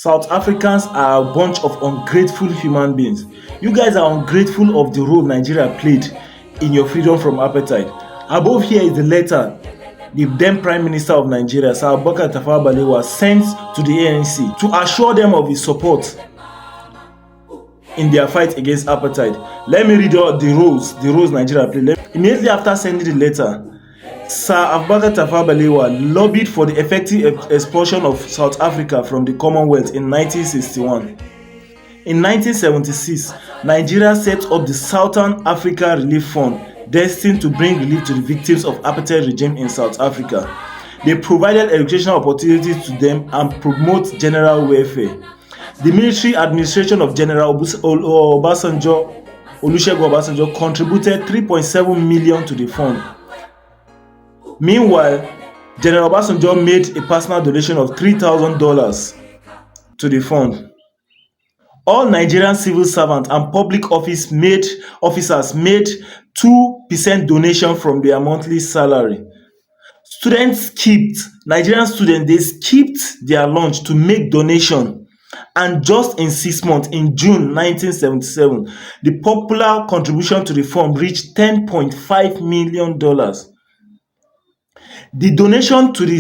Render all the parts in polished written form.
South Africans are a bunch of ungrateful human beings. You guys are ungrateful of the role Nigeria played in your freedom from apartheid. Above here is the letter the then Prime Minister of Nigeria, Sir Abubakar Tafawa Balewa, sent to the ANC to assure them of his support in their fight against apartheid. Let me read out the roles Nigeria played. Immediately after sending the letter, Sir Abubakar Tafawa Balewa lobbied for the effective expulsion of South Africa from the Commonwealth in 1961. In 1976, Nigeria set up the Southern Africa Relief Fund, destined to bring relief to the victims of apartheid regime in South Africa. They provided educational opportunities to them and promote general welfare. The military administration of General Olusegun Obasanjo contributed 3.7 million to the fund. Meanwhile, General Obasanjo made a personal donation of $3,000 to the fund. All Nigerian civil servants and public officers made 2% donation from their monthly salary. Nigerian students, they skipped their lunch to make donation. And just in 6 months, in June 1977, the popular contribution to the fund reached $10.5 million. The donation to the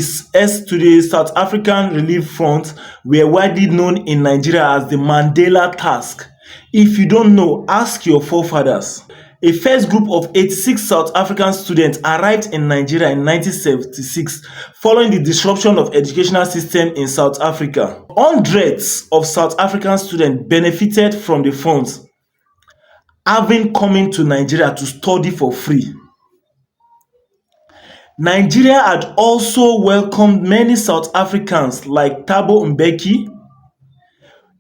South African Relief Front were widely known in Nigeria as the Mandela Task. If you don't know, ask your forefathers. A first group of 86 South African students arrived in Nigeria in 1976 following the disruption of educational system in South Africa. Hundreds of South African students benefited from the funds, having come to Nigeria to study for free. Nigeria had also welcomed many South Africans like Thabo Mbeki.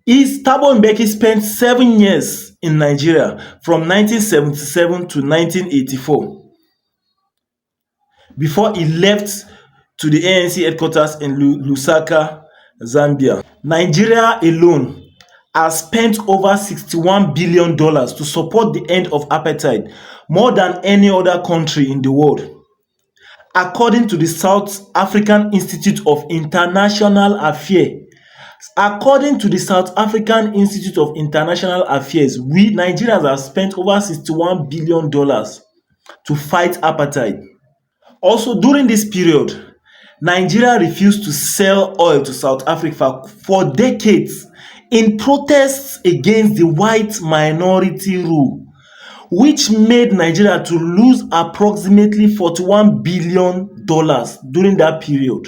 Thabo Mbeki spent 7 years in Nigeria from 1977 to 1984 before he left to the ANC headquarters in Lusaka, Zambia. Nigeria alone has spent over $61 billion to support the end of apartheid, more than any other country in the world. According to the South African Institute of International Affairs, we Nigerians have spent over $61 billion to fight apartheid. Also, during this period, Nigeria refused to sell oil to South Africa for decades in protests against the white minority rule, which made Nigeria to lose approximately $41 billion during that period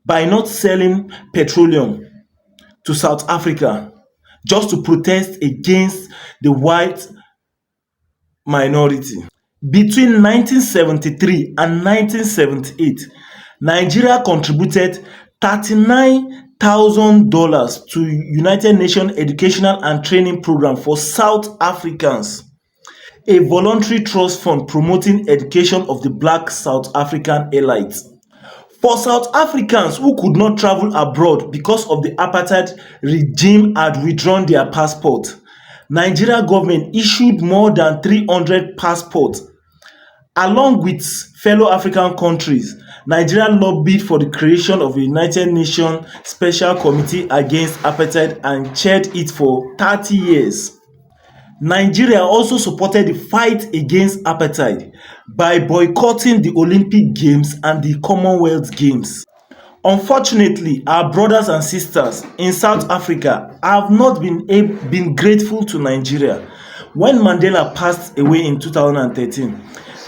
by not selling petroleum to South Africa just to protest against the white minority. Between 1973 and 1978, Nigeria contributed $39,000 to United Nations Educational and Training Program for South Africans, a voluntary trust fund promoting education of the black South African elites. For South Africans who could not travel abroad because of the apartheid regime had withdrawn their passport, Nigeria government issued more than 300 passports. Along with fellow African countries, Nigeria lobbied for the creation of a United Nations Special Committee against apartheid and chaired it for 30 years. Nigeria also supported the fight against apartheid by boycotting the Olympic Games and the Commonwealth Games. Unfortunately, our brothers and sisters in South Africa have not been grateful to Nigeria. When Mandela passed away in 2013,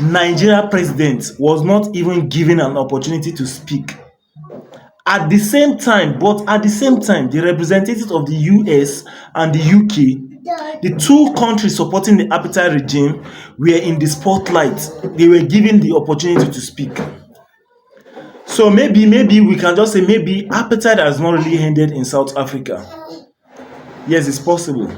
Nigeria president was not even given an opportunity to speak. At the same time, the representatives of the US and the UK, the two countries supporting the apartheid regime, were in the spotlight. They were given the opportunity to speak. So maybe we can just say maybe apartheid has not really ended in South Africa. Yes, it's possible.